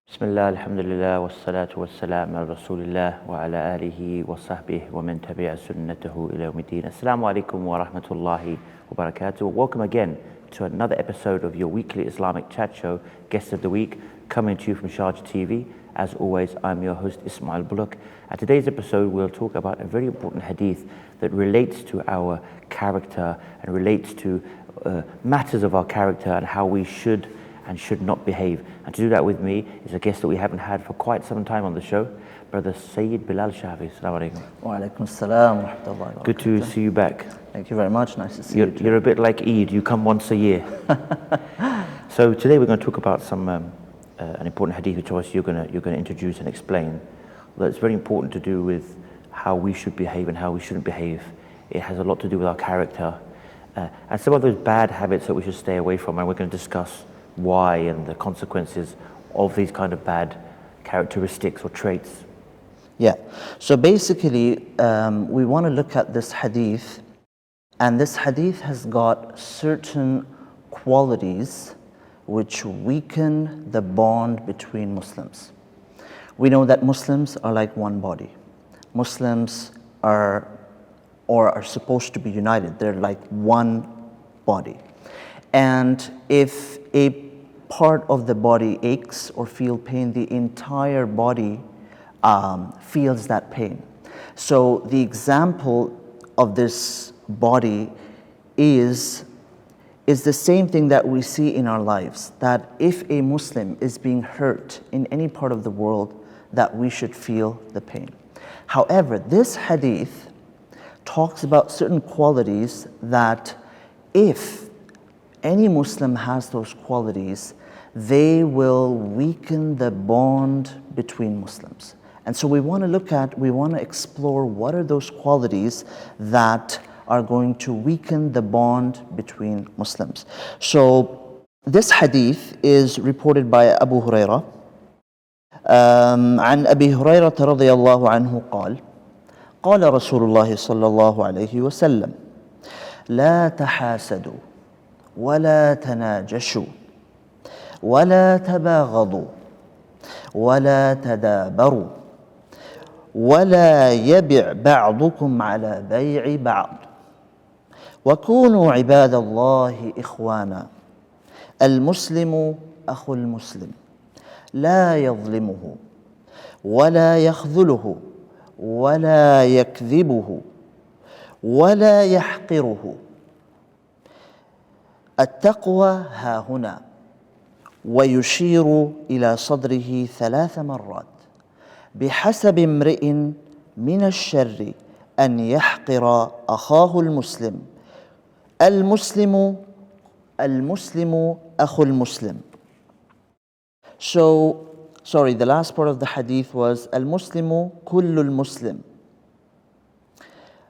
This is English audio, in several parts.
Bismillah, alhamdulillah, wassalatu wassalam ala rasulillah wa ala alihi wa sahbihi wa man tabi'a sunnatahu ila yawmiddin. Assalamu alaikum wa rahmatullahi wa barakatuh. Welcome again to another episode of your weekly Islamic chat show, Guest of the Week, coming to you from Sharjah TV. As always, I'm your host, Ismail Bullock. At today's episode, we'll talk about a very important hadith that relates to our character and relates to matters of our character and how we should and should not behave. And to do that with me is a guest that we haven't had for quite some time on the show, Brother Syed Bilal Shafi. Assalamu alaikum. Wa alaikum assalam wa rahmatullahi wa barakatuh. Good to see you back. Thank you very much. Nice to see you. You're a bit like Eid, you come once a year. So today we're going to talk about some an important hadith which obviously you're going to introduce and explain. That's very important to do with how we should behave and how we shouldn't behave. It has a lot to do with our character and some of those bad habits that we should stay away from, and we're going to discuss why and the consequences of these kind of bad characteristics or traits. Yeah, so basically we want to look at this hadith, and this hadith has got certain qualities which weaken the bond between Muslims. We know that Muslims are like one body. Muslims are supposed to be united. They're like one body. And if a part of the body aches or feel pain, the entire body feels that pain. So the example of this body is the same thing that we see in our lives, that if a Muslim is being hurt in any part of the world, that we should feel the pain. However, this hadith talks about certain qualities that if any Muslim has those qualities, they will weaken the bond between Muslims. And so we want to explore what are those qualities that are going to weaken the bond between Muslims. So this hadith is reported by Abu Hurairah. عن أبي هريرة رضي الله عنه قال قال رسول الله صلى الله عليه وسلم لا تحاسدوا ولا تناجشوا ولا تباغضوا ولا تدابروا ولا يبع بعضكم على بيع بعض وكونوا عباد الله إخوانا المسلم أخو المسلم لا يظلمه ولا يخذله ولا يكذبه ولا يحقره التقوى ها هنا ويشير إلى صدره 3 مرات بحسب امرئ من الشر أن يحقر أخاه المسلم المسلم أخو المسلم. So, sorry, the last part of the hadith was المسلم كل المسلم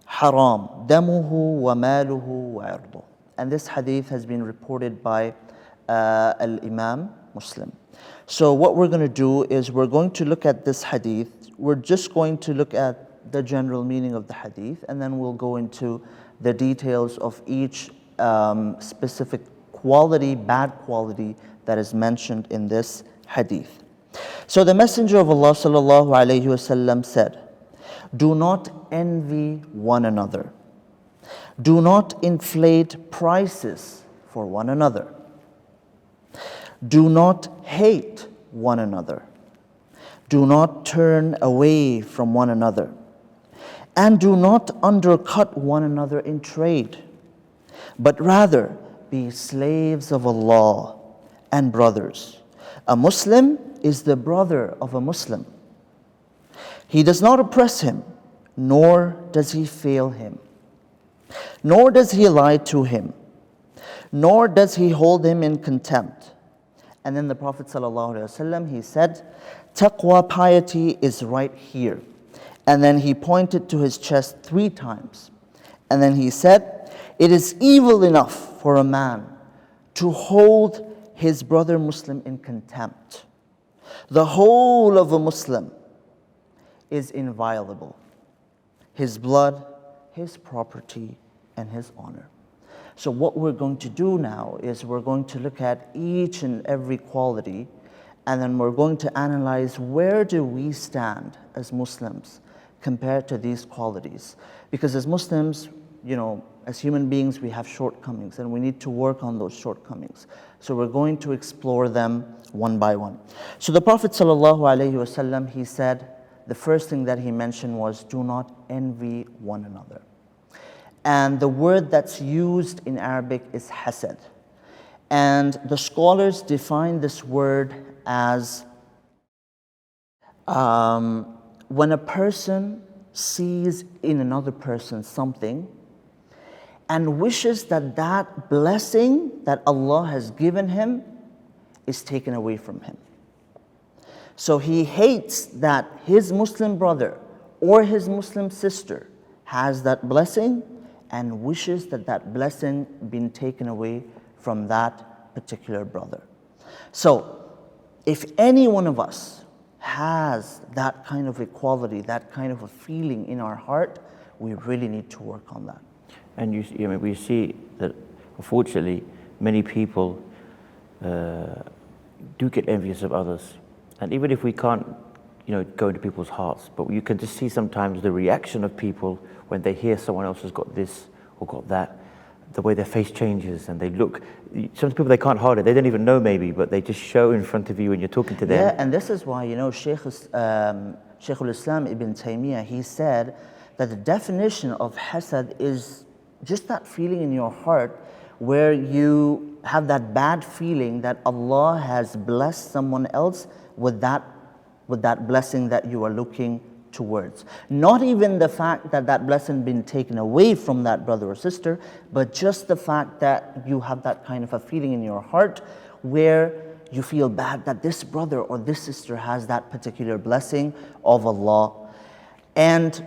حرام دمه وماله وعرضه. And this hadith has been reported by Al-Imam Muslim. So what we're going to do is we're going to look at this hadith. We're just going to look at the general meaning of the hadith, and then we'll go into the details of each specific quality, bad quality that is mentioned in this hadith. So the Messenger of Allah sallallahu alayhi wasallam said, do not envy one another. Do not inflate prices for one another. Do not hate one another. Do not turn away from one another. And do not undercut one another in trade, but rather be slaves of Allah and brothers. A Muslim is the brother of a Muslim. He does not oppress him, nor does he fail him, nor does he lie to him, nor does he hold him in contempt. And then the Prophet ﷺ, he said, taqwa, piety, is right here. And then he pointed to his chest 3 times. And then he said, it is evil enough for a man to hold his brother Muslim in contempt. The whole of a Muslim is inviolable. his blood, his property, and his honor. So what we're going to do now is we're going to look at each and every quality, and then we're going to analyze where do we stand as Muslims compared to these qualities. Because as Muslims, as human beings, we have shortcomings and we need to work on those shortcomings. So we're going to explore them one by one. So the Prophet ﷺ, he said, the first thing that he mentioned was, do not envy one another. And the word that's used in Arabic is hasad. And the scholars define this word as when a person sees in another person something and wishes that that blessing that Allah has given him is taken away from him. So he hates that his Muslim brother or his Muslim sister has that blessing and wishes that that blessing been taken away from that particular brother. So if any one of us has that kind of equality, that kind of a feeling in our heart, we really need to work on that. And we see that unfortunately many people do get envious of others. And even if we can't go into people's hearts, but you can just see sometimes the reaction of people when they hear someone else has got this or got that, the way their face changes and they look. Some people, they can't hide it, they don't even know maybe, but they just show in front of you when you're talking to them. Yeah, and this is why, Shaykh al-Islam Ibn Taymiyyah, he said that the definition of hasad is just that feeling in your heart where you have that bad feeling that Allah has blessed someone else with that blessing that you are looking towards. Not even the fact that that blessing been taken away from that brother or sister, but just the fact that you have that kind of a feeling in your heart where you feel bad that this brother or this sister has that particular blessing of Allah. And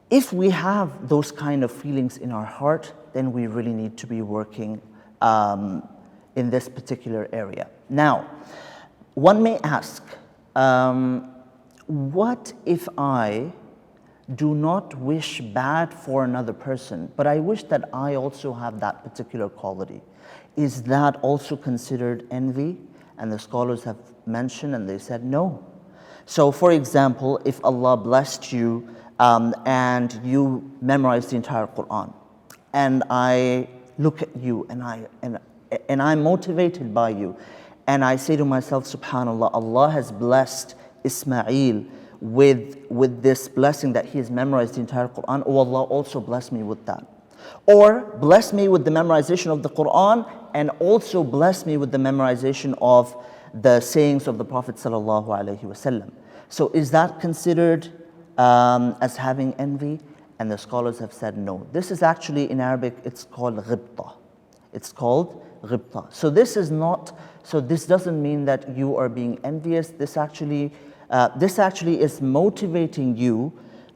if we have those kind of feelings in our heart, then we really need to be working in this particular area. Now, one may ask, what if I do not wish bad for another person, but I wish that I also have that particular quality? Is that also considered envy? And the scholars have mentioned and they said no. So for example, if Allah blessed you and you memorized the entire Quran, and I look at you and I'm motivated by you, and I say to myself, subhanallah, Allah has blessed Ismail with this blessing that he has memorized the entire Quran. Oh, Allah also bless me with that. Or bless me with the memorization of the Quran and also bless me with the memorization of the sayings of the Prophet sallallahu alaihi wasallam. So is that considered as having envy? And the scholars have said no. This is actually in Arabic, it's called ghibta. It's called ghibta. So this doesn't mean that you are being envious. This actually is motivating you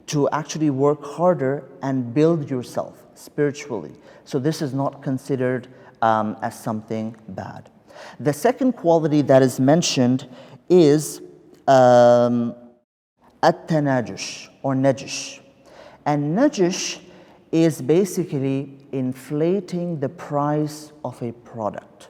to actually work harder and build yourself spiritually. So this is not considered as something bad. The second quality that is mentioned is at-tanajush or najish. And najish is basically inflating the price of a product.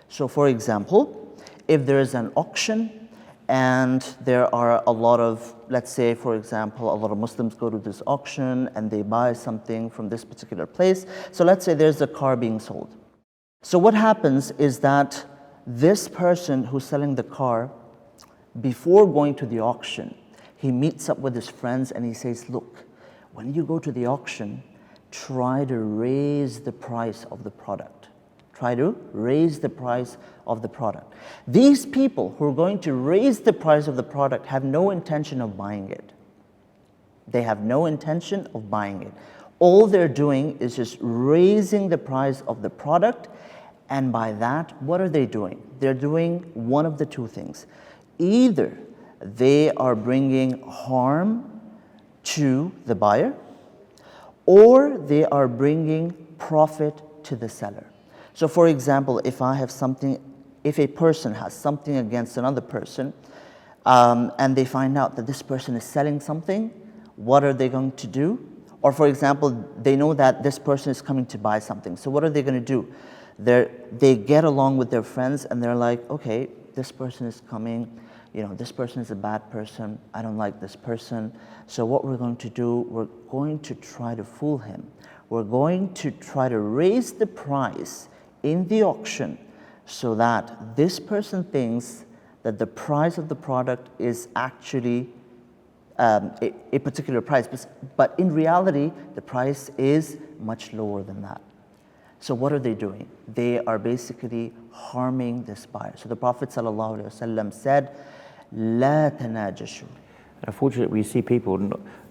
So for example, if there is an auction and there are a lot of, let's say for example, a lot of Muslims go to this auction and they buy something from this particular place. So let's say there's a car being sold. So what happens is that this person who's selling the car, before going to the auction, he meets up with his friends and he says, look, when you go to the auction, try to raise the price of the product. Try to raise the price of the product. These people who are going to raise the price of the product have no intention of buying it. They have no intention of buying it. All they're doing is just raising the price of the product, and by that, what are they doing? They're doing one of the two things. Either they are bringing harm to the buyer, or they are bringing profit to the seller. So for example, if a person has something against another person, and they find out that this person is selling something, what are they going to do? Or for example, they know that this person is coming to buy something. So what are they going to do? They get along with their friends and they're like, okay, this person is coming, this person is a bad person, I don't like this person. So what we're going to do, we're going to try to fool him. We're going to try to raise the price in the auction so that this person thinks that the price of the product is actually a particular price, but in reality, the price is much lower than that. So what are they doing? They are basically harming this buyer. So the Prophet ﷺ said, "La tanajashu." Unfortunately, we see people,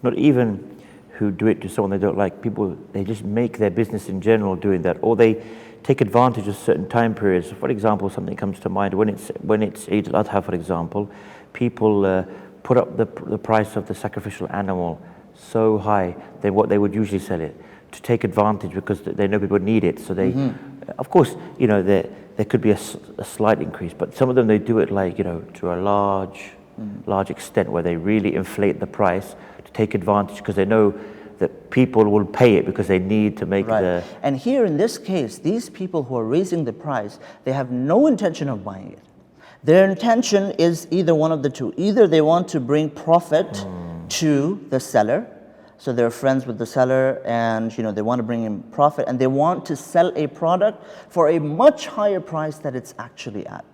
not even who do it to someone they don't like, people, they just make their business in general doing that, or they take advantage of certain time periods. For example, something comes to mind, when it's Eid al-Adha, for example, people put up the price of the sacrificial animal so high than what they would usually sell it, to take advantage because they know people need it. So they, of course, there could be a slight increase, but some of them, they do it like, to a large extent, where they really inflate the price to take advantage because they know that people will pay it because they need to make the... And here in this case, these people who are raising the price, they have no intention of buying it. Their intention is either one of the two. Either they want to bring profit to the seller, so they're friends with the seller and they want to bring in profit and they want to sell a product for a much higher price that it's actually at,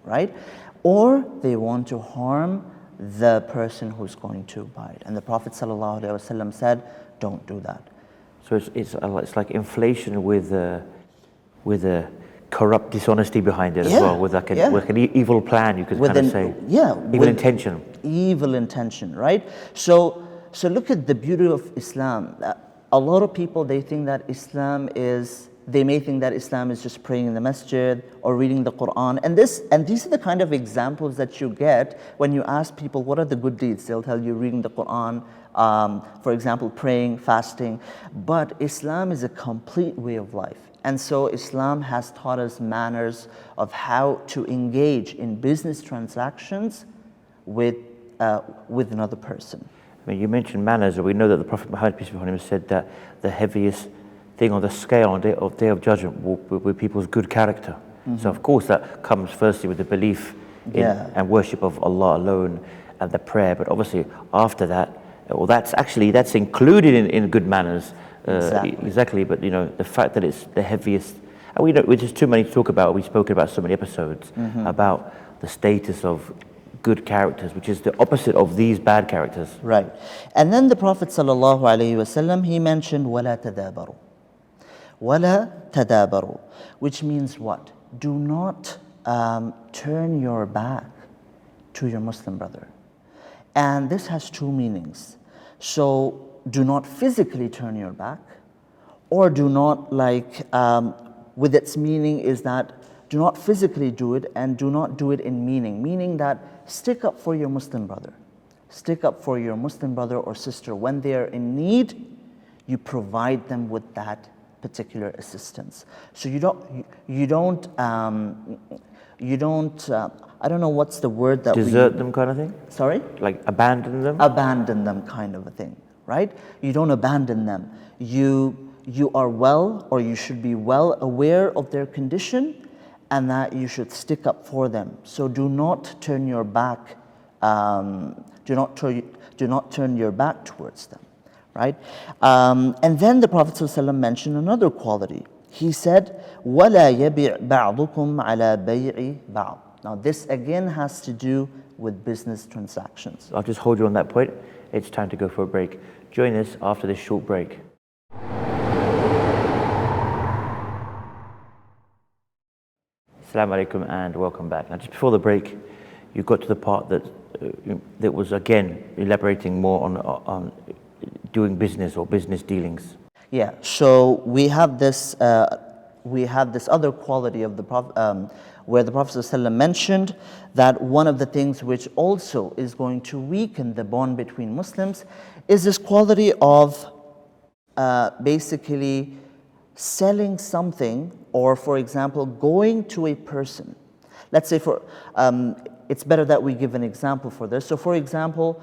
right? Or they want to harm the person who's going to buy it. And the Prophet ﷺ said, don't do that. So it's like inflation with a corrupt dishonesty behind it as well, with like an evil plan, you could kind of say. Evil intention. Evil intention, right? So look at the beauty of Islam. A lot of people, they think that they may think that Islam is just praying in the masjid or reading the Quran. And these are the kind of examples that you get when you ask people, what are the good deeds? They'll tell you reading the Quran, for example, praying, fasting. But Islam is a complete way of life. And so Islam has taught us manners of how to engage in business transactions with another person. I mean, you mentioned manners, and we know that the Prophet Muhammad, peace be upon him, said that the heaviest thing on the scale on the day of judgment will be people's good character. So of course that comes firstly with the belief in and worship of Allah alone and the prayer, but obviously after that, well, that's included in good manners. Exactly, but the fact that it's the heaviest, and we know, which is too many to talk about. We've spoken about so many episodes about the status of good characters, which is the opposite of these bad characters. Right. And then the Prophet ﷺ, he mentioned وَلَا تَدَابَرُوا. وَلَا تَدَابَرُوا, which means what? Do not turn your back to your Muslim brother. And this has two meanings. So do not physically turn your back, or do not with its meaning is that do not physically do it and do not do it in meaning that stick up for your Muslim brother. Stick up for your Muslim brother or sister. When they are in need, you provide them with that particular assistance. So you don't I don't know what's the word that desert them kind of thing? Sorry? Like abandon them? Abandon them kind of a thing, right? You don't abandon them. You are well, or you should be well aware of their condition, and that you should stick up for them. So do not turn your back. Do not turn your back towards them, right? And then the Prophet ﷺ mentioned another quality. He said, "وَلَا يَبِعْ بَعْضُكُمْ عَلَى بَيْعِ بَعْضٍ." Now this again has to do with business transactions. I'll just hold you on that point. It's time to go for a break. Join us after this short break. Assalamu alaikum and welcome back. Now just before the break, you got to the part that was again elaborating more on doing business or business dealings. Yeah, so we have this other quality of the Prophet, where the Prophet ﷺ mentioned that one of the things which also is going to weaken the bond between Muslims is this quality of basically selling something, or for example, going to a person. Let's say it's better that we give an example for this. So for example,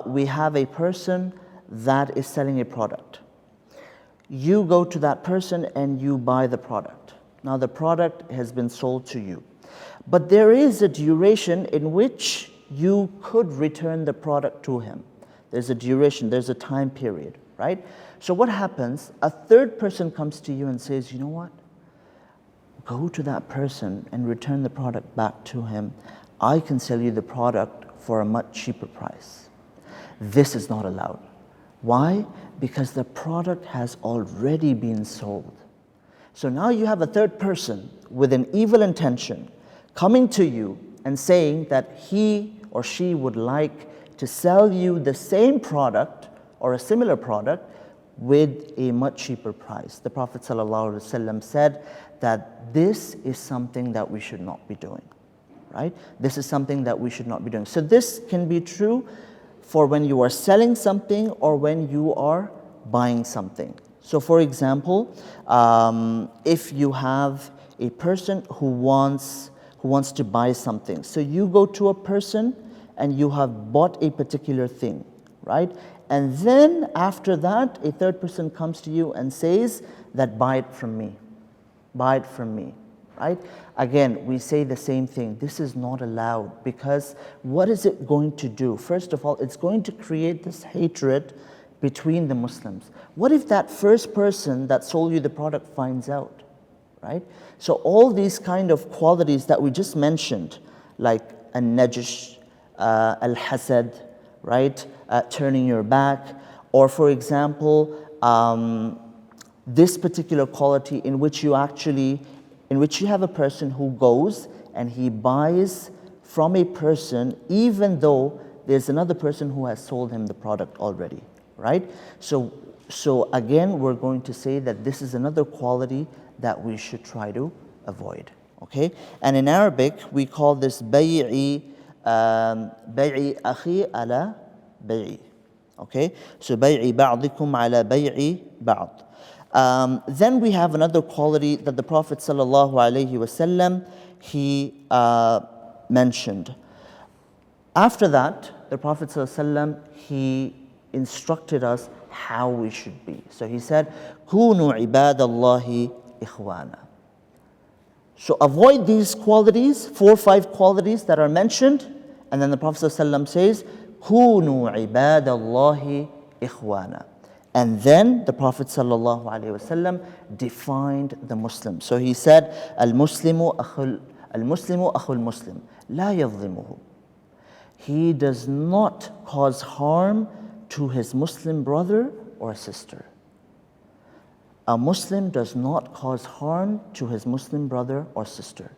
we have a person that is selling a product. You go to that person and you buy the product. Now the product has been sold to you. But there is a duration in which you could return the product to him. There's a duration, there's a time period, right? So what happens? A third person comes to you and says, you know what? Go to that person and return the product back to him. I can sell you the product for a much cheaper price. This is not allowed. Why? Because the product has already been sold. So now you have a third person with an evil intention coming to you and saying that he or she would like to sell you the same product or a similar product with a much cheaper price. The Prophet ﷺ said that this is something that we should not be doing, right? This is something that we should not be doing. So this can be true for when you are selling something or when you are buying something. So for example, if you have a person who wants to buy something, so you go to a person and you have bought a particular thing, right? And then after that, a third person comes to you and says that buy it from me, right? Again, we say the same thing. This is not allowed because what is it going to do? First of all, it's going to create this hatred between the Muslims. What if that first person that sold you the product finds out, right? So all these kind of qualities that we just mentioned, like an-najish, al-hasad, right? Turning your back, or for example, this particular quality in which you have a person who goes and he buys from a person even though there's another person who has sold him the product already, right? So again, we're going to say that this is another quality that we should try to avoid, okay? And in Arabic, we call this bay'i akhi ala bay'i, okay? So bay'i ba'dikum ala bay'i ba'd. Then we have another quality that the Prophet ﷺ he mentioned. After that, the Prophet ﷺ he instructed us how we should be. So he said, "Kunu ibadallahi ikhwana." So avoid these qualities, 4 or 5 qualities that are mentioned, and then the Prophet ﷺ says, "Kunu ibadallahi ikhwana." And then the Prophet ﷺ defined the Muslim. So he said, "Al-Muslimu akhul Muslim, la yadhlimuhu." He does not cause harm to his Muslim brother or sister. A Muslim does not cause harm to his Muslim brother or sister.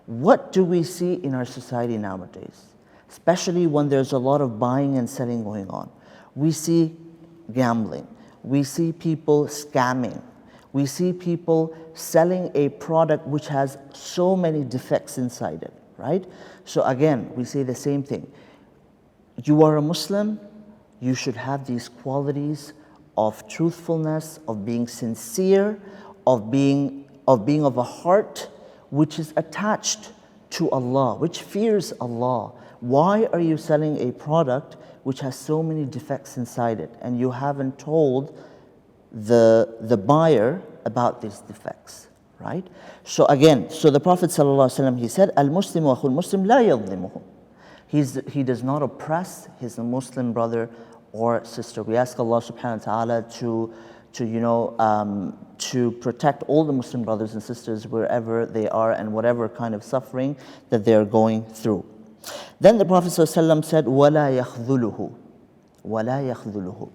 What do we see in our society nowadays? Especially when there's a lot of buying and selling going on. We see gambling. We see people scamming. We see people selling a product which has so many defects inside it, right? So again, we say the same thing. You are a Muslim, you should have these qualities of truthfulness, of being sincere, of being of a heart which is attached to Allah, which fears Allah. Why are you selling a product which has so many defects inside it and you haven't told the buyer about these defects, right? So again, the Prophet ﷺ, he said, "Al-Muslimu akhul Muslim la yadhlimuhu." He does not oppress his Muslim brother or sister. We ask Allah subhanahu wa ta'ala to protect all the Muslim brothers and sisters wherever they are and whatever kind of suffering that they are going through. Then the Prophet ﷺ said, وَلَا يَخْذُلُهُ وَلَا يَخْذُلُهُ.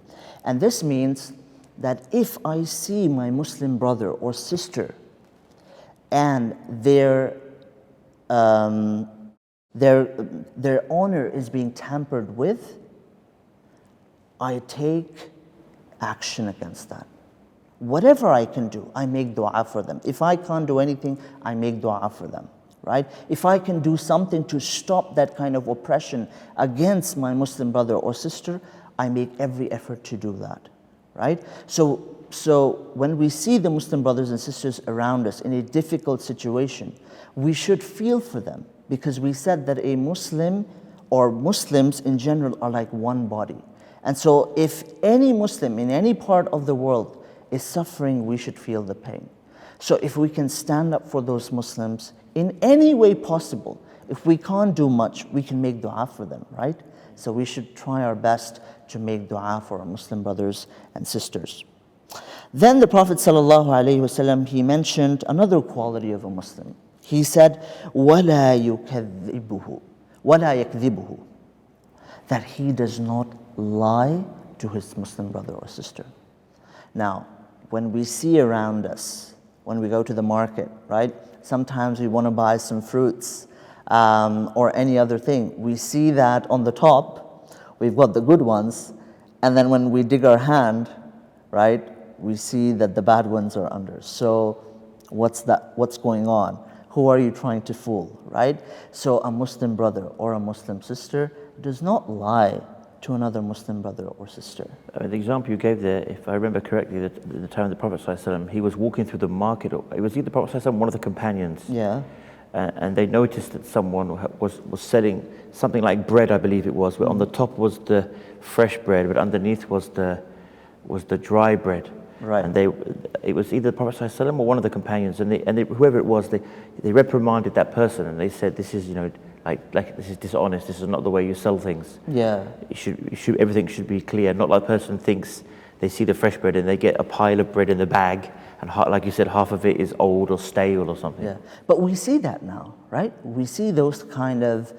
And this means that if I see my Muslim brother or sister and their honor is being tampered with, I take action against that. Whatever I can do, I make dua for them. If I can't do anything, I make dua for them, right? If I can do something to stop that kind of oppression against my Muslim brother or sister, I make every effort to do that, right? So when we see the Muslim brothers and sisters around us in a difficult situation, we should feel for them, because we said that a Muslim or Muslims in general are like one body. And so if any Muslim in any part of the world is suffering, we should feel the pain. So if we can stand up for those Muslims in any way possible, if we can't do much, we can make dua for them, right? So we should try our best to make dua for our Muslim brothers and sisters. Then the Prophet ﷺ, he mentioned another quality of a Muslim. He said, وَلَا يُكَذِّبُهُ وَلَا يَكْذِبُهُ, that he does not lie to his Muslim brother or sister. Now, when we see around us, when we go to the market, right? Sometimes we want to buy some fruits or any other thing. We see that on the top, we've got the good ones, and then when we dig our hand, right, we see that the bad ones are under. So what's going on? Who are you trying to fool, right? So a Muslim brother or a Muslim sister does not lie to another Muslim brother or sister. The example you gave there, if I remember correctly, that at the time of the Prophet ﷺ, he was walking through the market. It was either the Prophet ﷺ, one of the companions. Yeah. And they noticed that someone was selling something like bread, I believe it was, where on the top was the fresh bread, but underneath was the dry bread. Right. And it was either the Prophet ﷺ or one of the companions, and whoever it was, they reprimanded that person, and they said, "This is, like this is dishonest. This is not the way you sell things. Yeah. Everything should be clear. Not like a person thinks they see the fresh bread and they get a pile of bread in the bag, and like you said, half of it is old or stale or something." Yeah. But we see that now, right? We see those kind of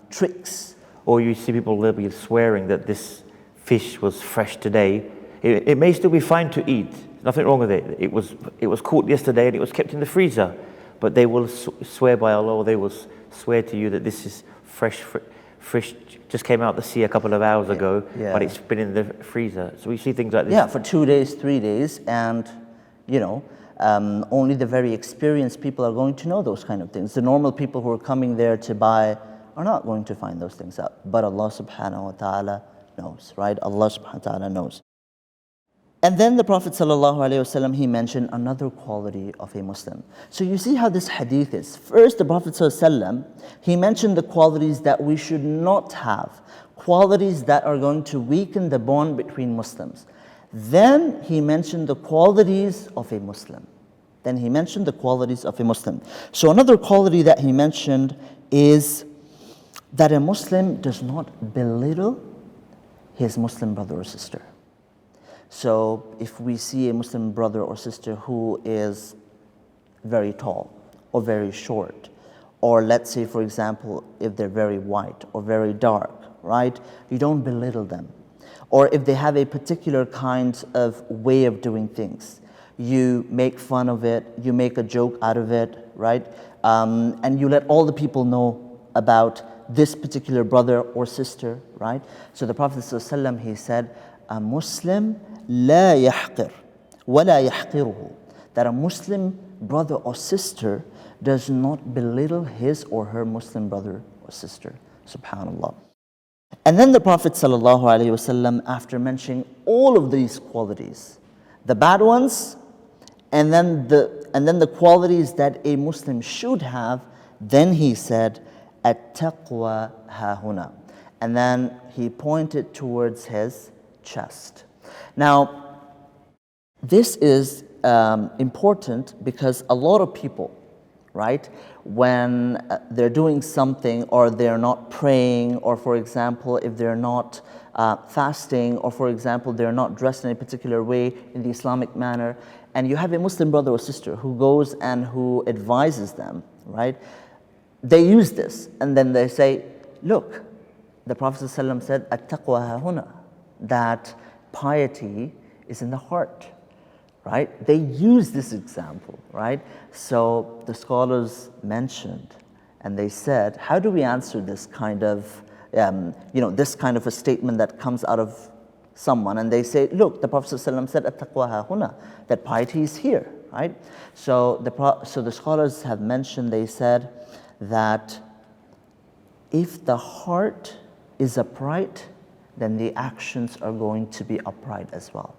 tricks. Or you see people, they'll be swearing that this fish was fresh today. It may still be fine to eat. Nothing wrong with it. It was caught yesterday and it was kept in the freezer. But they will swear by Allah, or they will swear to you that this is fresh, just came out the sea a couple of hours ago, but it's been in the freezer. So we see things like this. Yeah, for 2 days, 3 days, and only the very experienced people are going to know those kind of things. The normal people who are coming there to buy are not going to find those things out. But Allah subhanahu wa ta'ala knows, right? Allah subhanahu wa ta'ala knows. And then the Prophet ﷺ, he mentioned another quality of a Muslim. So you see how this hadith is. First, the Prophet ﷺ, he mentioned the qualities that we should not have, qualities that are going to weaken the bond between Muslims. Then he mentioned the qualities of a Muslim. So another quality that he mentioned is that a Muslim does not belittle his Muslim brother or sister. So if we see a Muslim brother or sister who is very tall or very short, or let's say, for example, if they're very white or very dark, right? You don't belittle them. Or if they have a particular kind of way of doing things, you make fun of it, you make a joke out of it, right? And you let all the people know about this particular brother or sister, right? So the Prophet ﷺ, he said, a Muslim لا يحقر ولا يحقره, that a Muslim brother or sister does not belittle his or her Muslim brother or sister. Subhanallah. And then the Prophet ﷺ, after mentioning all of these qualities, the bad ones, and then the qualities that a Muslim should have, then he said, "At-taqwa hahuna," and then he pointed towards his chest. Now, this is important because a lot of people, right, when they're doing something or they're not praying, or for example, if they're not fasting, or for example, they're not dressed in a particular way in the Islamic manner, and you have a Muslim brother or sister who goes and who advises them, right, they use this and then they say, look, the Prophet ﷺ said, "At-taqwa hahuna," that piety is in the heart, right? They use this example, right? So the scholars mentioned, and they said, how do we answer this kind of, this kind of a statement that comes out of someone? And they say, look, the Prophet ﷺ said, "At-taqwa hahuna," that piety is here, right? So the scholars have mentioned, they said that if the heart is upright, then the actions are going to be upright as well.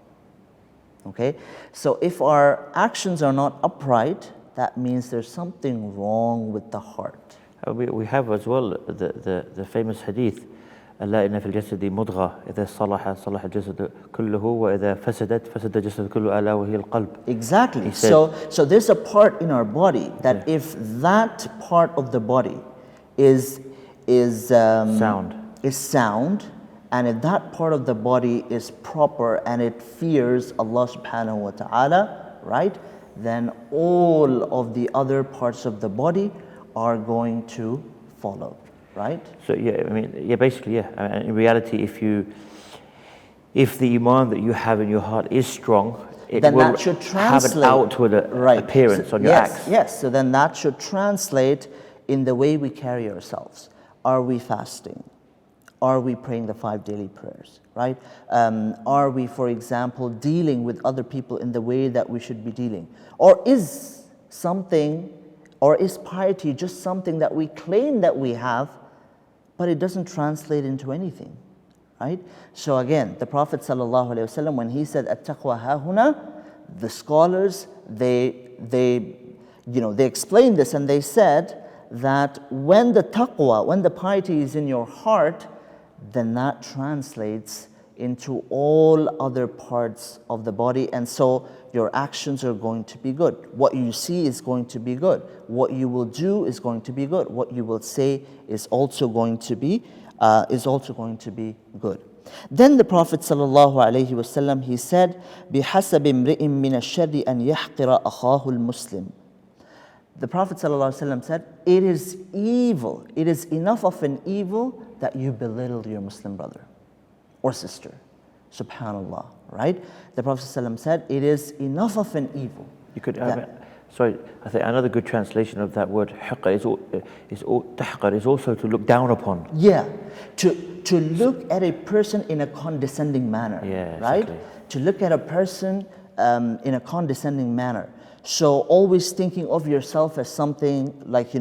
Okay? So if our actions are not upright, that means there's something wrong with the heart. We have as well the famous hadith ألا إن في الجسد مضغة إذا صلح صلح الجسد كله وإذا فسدت فسد الجسد كله ألا وهي القلب. Exactly. He said, So there's a part in our body that if that part of the body is sound. is sound, and if that part of the body is proper and it fears Allah subhanahu wa ta'ala, right, then all of the other parts of the body are going to follow, right? So yeah, I mean, yeah, basically, yeah. In reality, if the iman that you have in your heart is strong, it then will that should have an translate outward appearance on your acts. Yes, so then that should translate in the way we carry ourselves. Are we fasting? Are we praying the 5 daily prayers, right? Are we, for example, dealing with other people in the way that we should be dealing? Or is piety just something that we claim that we have, but it doesn't translate into anything, right? So again, the Prophet ﷺ, when he said, "At-taqwa hahuna," the scholars, they explained this and they said that when the taqwa, when the piety is in your heart, then that translates into all other parts of the body, and so your actions are going to be good. What you see is going to be good. What you will do is going to be good. What you will say is also going to be good. Then the Prophet ﷺ, he said, بِحَسَبِ امْرِئٍ مِّنَ الشَّرِّ أَنْ يَحْقِرَ أَخَاهُ الْمُسْلِمِ. The Prophet ﷺ said, it is evil, it is enough of an evil that you belittle your Muslim brother or sister. Subhanallah, right? The Prophet ﷺ said, it is enough of an evil. You could, sorry, I think another good translation of that word tahqir is also to look down upon. Yeah, to look at a person in a condescending manner, yeah, right? Exactly. To look at a person in a condescending manner. So always thinking of yourself as something like,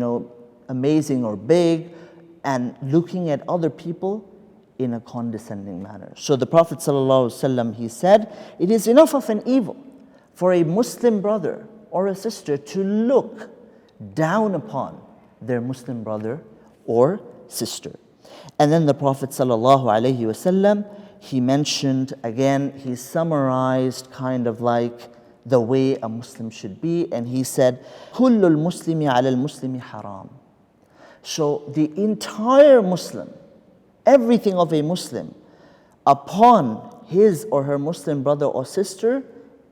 amazing or big, and looking at other people in a condescending manner. So the Prophet ﷺ, he said, it is enough of an evil for a Muslim brother or a sister to look down upon their Muslim brother or sister. And then the Prophet ﷺ, he mentioned, again, he summarized kind of like the way a Muslim should be, and he said, كُلُّ الْمُسْلِمِ عَلَى الْمُسْلِمِ حَرَامٌ. So the entire Muslim, everything of a Muslim upon his or her Muslim brother or sister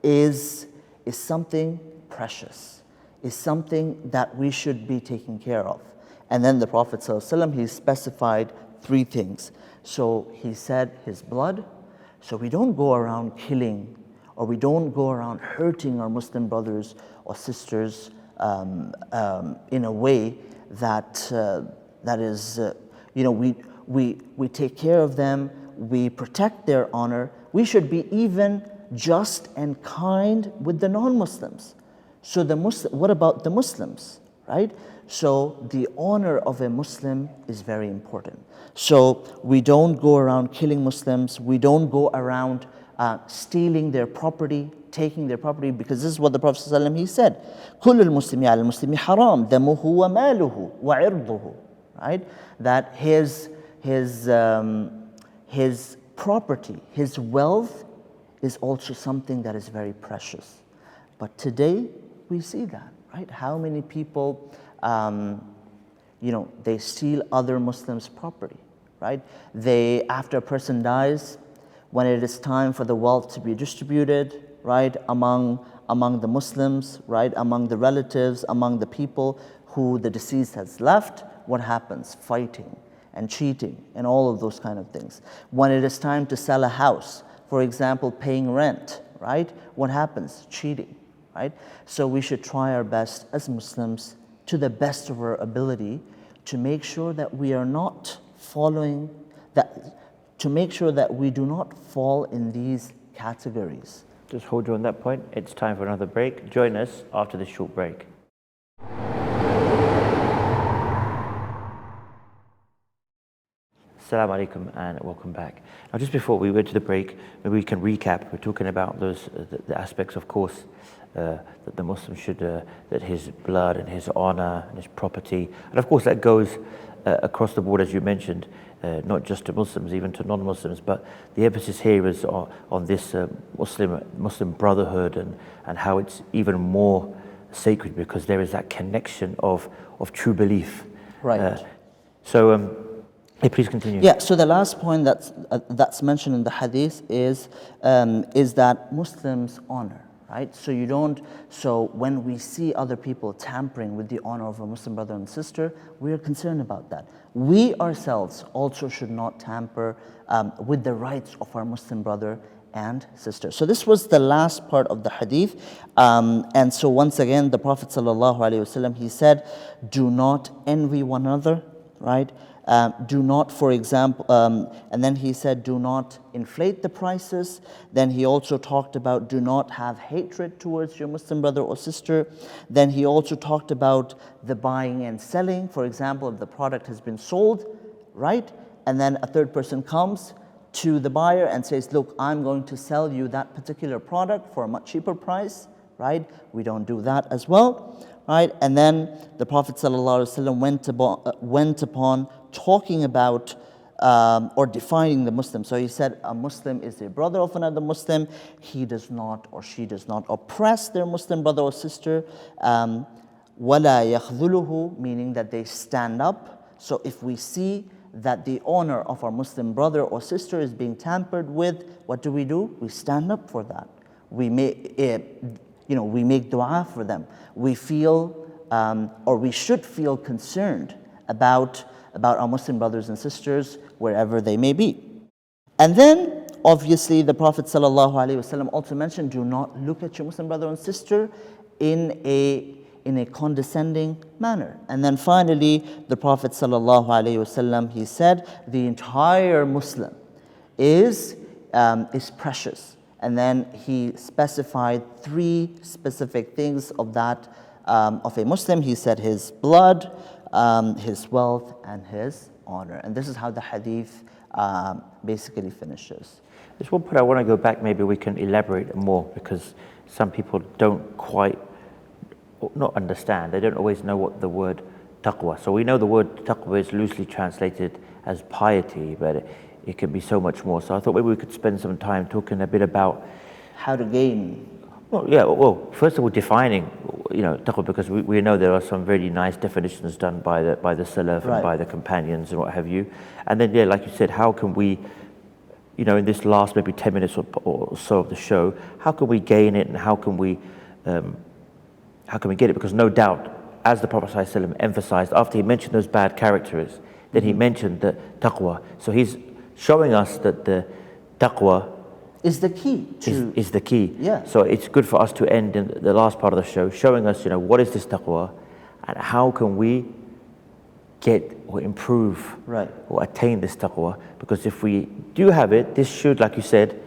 is something precious, is something that we should be taking care of. And then the Prophet ﷺ, he specified 3 things. So he said his blood, so we don't go around killing, or we don't go around hurting our Muslim brothers or sisters in a way that is, we take care of them, we protect their honor. We should be even just and kind with the non-Muslims. So what about the Muslims, right? So the honor of a Muslim is very important. So we don't go around killing Muslims, we don't go around stealing their property, taking their property, because this is what the Prophet ﷺ, he said, كُلُّ الْمُسْلِمِ عَلَى الْمُسْلِمِ حَرَامٌ دَمُهُ وَمَالُهُ وَعِرْضُهُ, right? That his property, his wealth is also something that is very precious. But today, we see that, right? How many people, they steal other Muslims' property, right? After a person dies, when it is time for the wealth to be distributed, right, among the Muslims, right, among the relatives, among the people who the deceased has left, what happens? Fighting and cheating and all of those kind of things. When it is time to sell a house, for example, paying rent, right, what happens? Cheating, right? So we should try our best as Muslims, to the best of our ability, to make sure that we are not following that, to make sure that we do not fall in these categories. Just hold you on that point. It's time for another break. Join us after this short break. Assalamu alaikum and welcome back. Now, just before we went to the break, maybe we can recap. We're talking about the aspects, of course, that the Muslim should, that his blood and his honor and his property, and of course that goes across the board, as you mentioned, not just to Muslims, even to non-Muslims. But the emphasis here is on this Muslim brotherhood and how it's even more sacred because there is that connection of true belief. Right. Please continue. Yeah, so the last point that's mentioned in the hadith is that Muslims honor, right? So when we see other people tampering with the honor of a Muslim brother and sister, we are concerned about that. We ourselves also should not tamper with the rights of our Muslim brother and sister. So this was the last part of the hadith. And so once again, the Prophet ﷺ, he said, do not envy one another, right? Do not, for example, and then he said, do not inflate the prices. Then he also talked about do not have hatred towards your Muslim brother or sister. Then he also talked about the buying and selling. For example, if the product has been sold, right? And then a third person comes to the buyer and says, look, I'm going to sell you that particular product for a much cheaper price, right? We don't do that as well, right? And then the Prophet ﷺ went upon talking about or defining the Muslim. So he said a Muslim is a brother of another Muslim. He does not or she does not oppress their Muslim brother or sister. وَلَا يَخْذُلُهُ, meaning that they stand up. So if we see that the honor of our Muslim brother or sister is being tampered with, what do? We stand up for that. We make dua for them. We feel, or we should feel concerned about our Muslim brothers and sisters wherever they may be. And then, obviously, the Prophet ﷺ also mentioned, do not look at your Muslim brother and sister in a condescending manner. And then finally, the Prophet ﷺ, he said, the entire Muslim is precious. And then he specified 3 specific things of a Muslim. He said his blood, his wealth, and his honor. And this is how the hadith basically finishes. There's one point I want to go back, maybe we can elaborate more, because some people don't quite, not understand, they don't always know what the word taqwa. So we know the word taqwa is loosely translated as piety, but it can be so much more. So I thought maybe we could spend some time talking a bit about how to gain. Well, first of all, defining, taqwa, because we know there are some very nice definitions done by the Salaf and by the companions and what have you. And then, like you said, how can we, in this last maybe 10 minutes or so of the show, how can we gain it and how can we get it? Because no doubt, as the Prophet ﷺ emphasized, after he mentioned those bad characters, then he mentioned the taqwa. So he's showing us that the taqwa is the key. Is the key. Yeah. So it's good for us to end in the last part of the show, showing us, what is this taqwa and how can we get or improve or attain this taqwa. Because if we do have it, this should, like you said,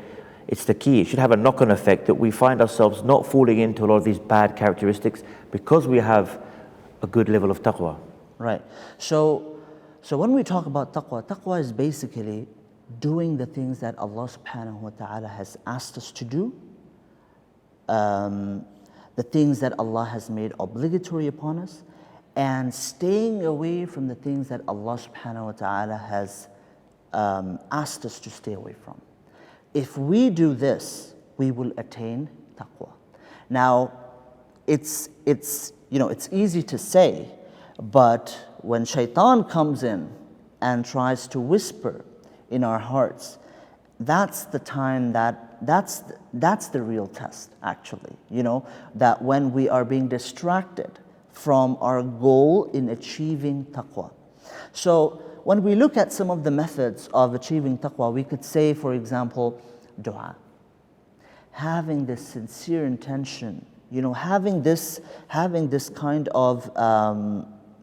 it's the key. It should have a knock-on effect that we find ourselves not falling into a lot of these bad characteristics because we have a good level of taqwa. Right. So when we talk about taqwa is basically doing the things that Allah subhanahu wa ta'ala has asked us to do, the things that Allah has made obligatory upon us, and staying away from the things that Allah subhanahu wa ta'ala has asked us to stay away from. If we do this, we will attain taqwa. Now, it's easy to say, but when shaitan comes in and tries to whisper in our hearts, that's the time that's the real test, actually. That when we are being distracted from our goal in achieving taqwa. So when we look at some of the methods of achieving taqwa, we could say, for example, dua. Having this sincere intention, having this kind of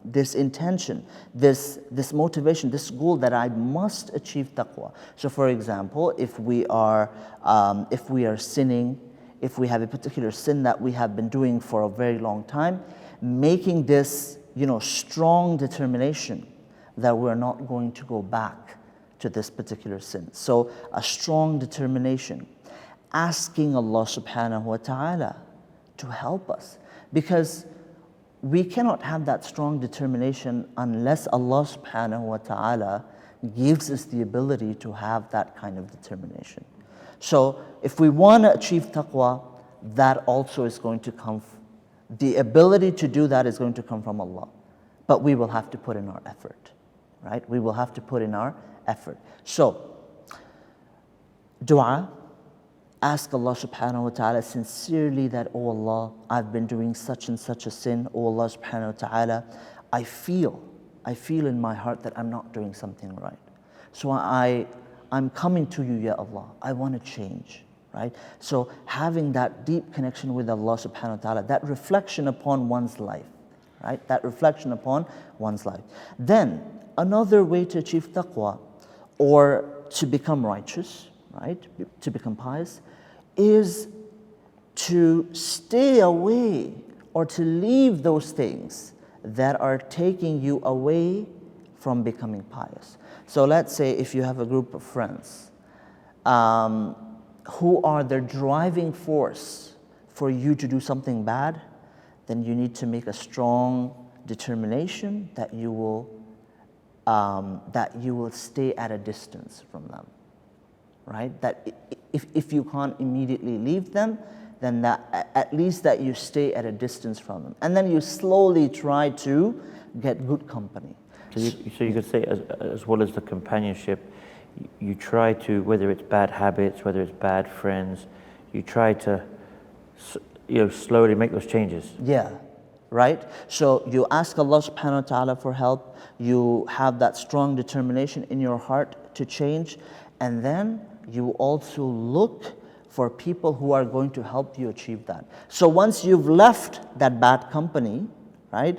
this intention, this motivation, this goal that I must achieve taqwa. So for example, if we are sinning, if we have a particular sin that we have been doing for a very long time, making this strong determination that we're not going to go back to this particular sin. So a strong determination, asking Allah subhanahu wa ta'ala to help us, because we cannot have that strong determination unless Allah subhanahu wa ta'ala gives us the ability to have that kind of determination. So if we want to achieve taqwa, that also is going to come, the ability to do that is going to come from Allah. But we will have to put in our effort, right? We will have to put in our effort. So, dua, ask Allah subhanahu wa ta'ala sincerely that, oh Allah, I've been doing such and such a sin. Oh Allah subhanahu wa ta'ala, I feel in my heart that I'm not doing something right. So I'm coming to you, Ya Allah. I want to change, right? So having that deep connection with Allah subhanahu wa ta'ala, that reflection upon one's life, right? That reflection upon one's life. Then another way to achieve taqwa or to become righteous, right? To become pious, is to stay away or to leave those things that are taking you away from becoming pious. So let's say if you have a group of friends who are the driving force for you to do something bad, then you need to make a strong determination that you will stay at a distance from them, right? That if you can't immediately leave them, then that at least that you stay at a distance from them, and then you slowly try to get good company. So you could say, as well as the companionship, you try to, whether it's bad habits, whether it's bad friends, you try to, slowly make those changes. Yeah, right? So you ask Allah subhanahu wa ta'ala for help, you have that strong determination in your heart to change, and then you also look for people who are going to help you achieve that. So once you've left that bad company, right,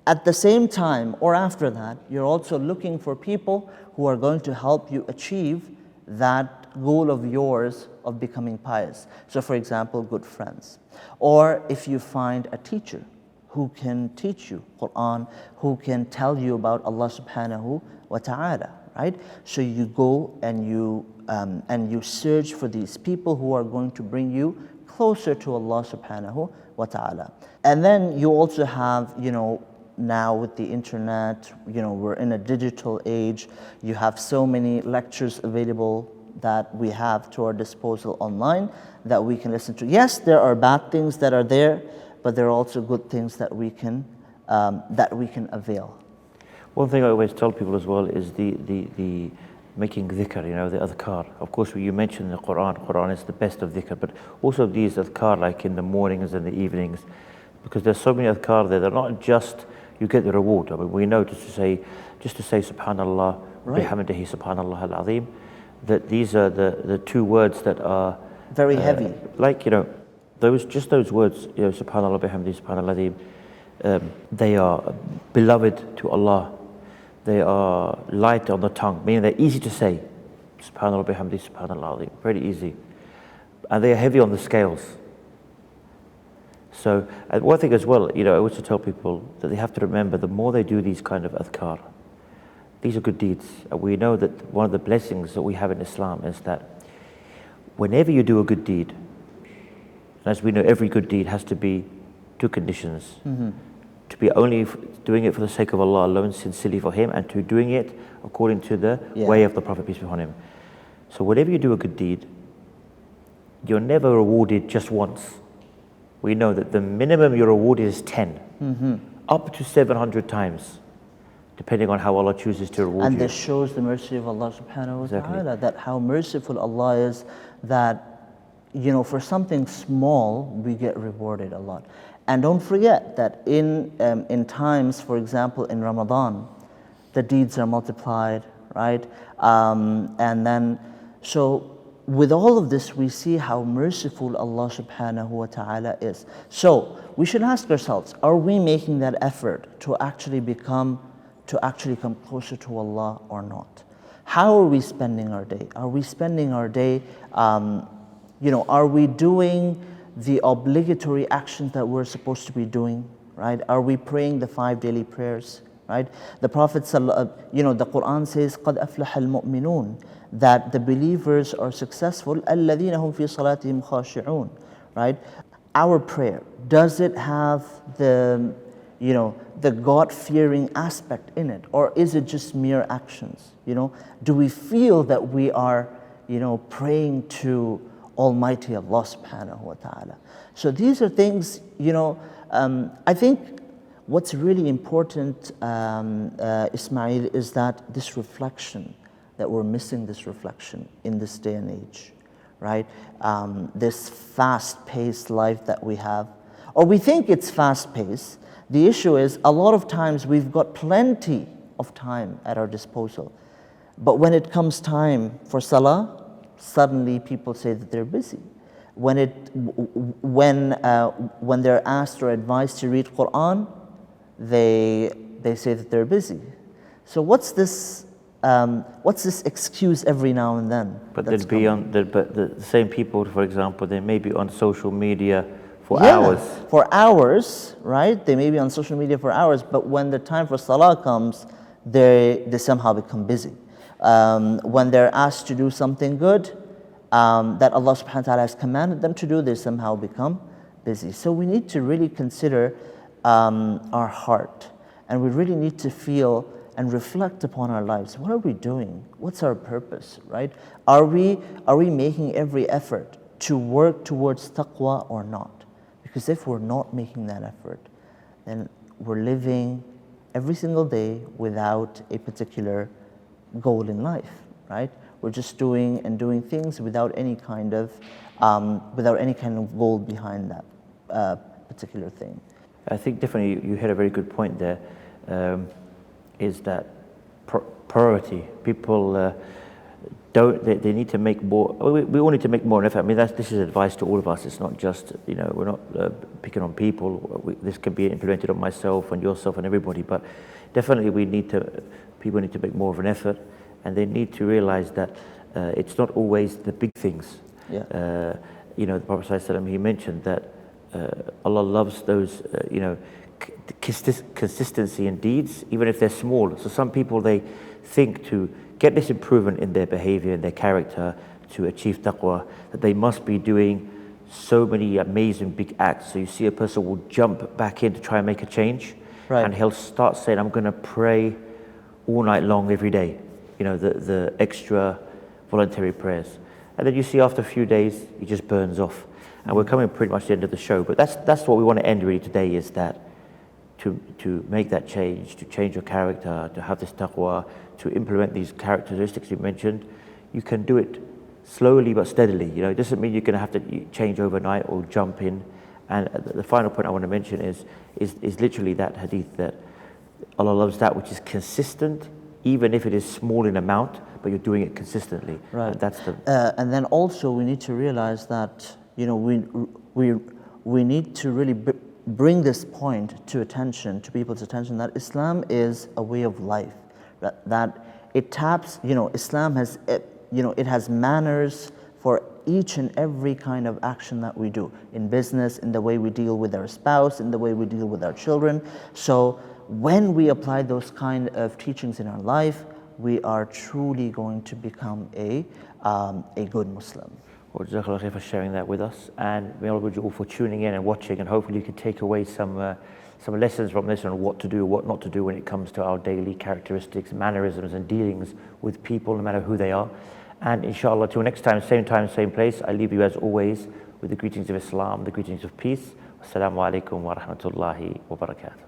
at the same time or after that, you're also looking for people who are going to help you achieve that goal of yours of becoming pious. So for example, good friends. Or if you find a teacher who can teach you Quran, who can tell you about Allah subhanahu wa ta'ala, right? So you go and you search for these people who are going to bring you closer to Allah subhanahu wa ta'ala. And then you also have, now with the internet, we're in a digital age. You have so many lectures available that we have to our disposal online that we can listen to. Yes, there are bad things that are there, but there are also good things that we can avail. One thing I always tell people as well is the making dhikr, the adhkar. Of course, you mentioned the Quran is the best of dhikr, but also these adhkar, like in the mornings and the evenings, because there's so many adhkar there. They're not just you get the reward. I mean, we know just to say Subhanallah, bihamdihi Subhanallah al-Azim, that these are the two words that are very heavy. Those words, Subhanallah, bihamdihi Subhanallah al-Azim, they are beloved to Allah. They are light on the tongue, meaning they're easy to say. Subhanallah, bihamdihi Subhanallah al-Azim, very easy. And they are heavy on the scales. So one thing as well, I also tell people that they have to remember the more they do these kind of adhkar, these are good deeds. We know that one of the blessings that we have in Islam is that whenever you do a good deed, and as we know, every good deed has to be two conditions. Mm-hmm. To be only doing it for the sake of Allah alone, sincerely for Him, and to doing it according to the way of the Prophet, peace be upon him. So whenever you do a good deed, you're never rewarded just once. We know that the minimum you're rewarded is 10, up to 700 times, depending on how Allah chooses to reward you. And this shows the mercy of Allah subhanahu wa ta'ala, that how merciful Allah is, that, for something small, we get rewarded a lot. And don't forget that in times, for example, in Ramadan, the deeds are multiplied, right? And then, so with all of this, we see how merciful Allah subhanahu wa ta'ala is. So we should ask ourselves, are we making that effort to actually come closer to Allah or not? How are we spending our day? Are we spending our day, are we doing the obligatory actions that we're supposed to be doing, right? Are we praying the 5 daily prayers, right? The Prophet, the Quran says, قَدْ أَفْلَحَ الْمُؤْمِنُونَ, that the believers are successful, الَّذِينَ هُمْ فِي صَلَاتِهِمْ خَاشِعُونَ, right? Our prayer, does it have the the God-fearing aspect in it? Or is it just mere actions? Do we feel that we are, praying to Almighty Allah subhanahu wa ta'ala? So these are things, I think what's really important, Ismail, is that this reflection, that we're missing this reflection in this day and age, right? This fast-paced life that we have, or we think it's fast-paced. The issue is a lot of times we've got plenty of time at our disposal, but when it comes time for salah, suddenly people say that they're busy. When they're asked or advised to read Quran, they say that they're busy. So what's this excuse every now and then? But the same people, for example, they may be on social media for hours. For hours, right? They may be on social media for hours, but when the time for salah comes, they somehow become busy. When they're asked to do something good that Allah subhanahu wa ta'ala has commanded them to do, they somehow become busy. So we need to really consider our heart, and we really need to feel and reflect upon our lives. What are we doing? What's our purpose, right? Are we making every effort to work towards taqwa or not? Because if we're not making that effort, then we're living every single day without a particular goal in life, right? We're just doing things without any kind of goal behind that particular thing. I think definitely you had a very good point there. Is that priority? People they need to make more. We all need to make more effort. I mean, this is advice to all of us. It's not just we're not picking on people. This can be implemented on myself and yourself and everybody. But definitely people need to make more of an effort, and they need to realize that it's not always the big things. Yeah. The Prophet ﷺ, he mentioned that Allah loves those consistency in deeds, even if they're small. So some people, they think to get this improvement in their behavior, in their character, to achieve taqwa, that they must be doing so many amazing big acts. So you see a person will jump back in to try and make a change, right, and he'll start saying, I'm going to pray all night long every day, the extra voluntary prayers. And then you see after a few days, he just burns off. And we're coming pretty much to the end of the show, but that's what we want to end really today, is that to make that change, to change your character, to have this taqwa, to implement these characteristics you mentioned. You can do it slowly but steadily. It doesn't mean you're going to have to change overnight or jump in. And the final point I want to mention is literally that hadith, that Allah loves that which is consistent, even if it is small in amount, but you're doing it consistently. Right. And that's the. And then also we need to realize that we need to really bring this point to people's attention, that Islam is a way of life, that it taps, Islam has, it has manners for each and every kind of action that we do, in business, in the way we deal with our spouse, in the way we deal with our children. So when we apply those kind of teachings in our life, we are truly going to become a good Muslim. Well, Jazakallah khair for sharing that with us, and may Allah reward you all for tuning in and watching, and hopefully you can take away some lessons from this on what to do, what not to do when it comes to our daily characteristics, mannerisms and dealings with people, no matter who they are. And inshallah, till next time, same place, I leave you as always with the greetings of Islam, the greetings of peace. Assalamu alaikum wa rahmatullahi wa barakatuh.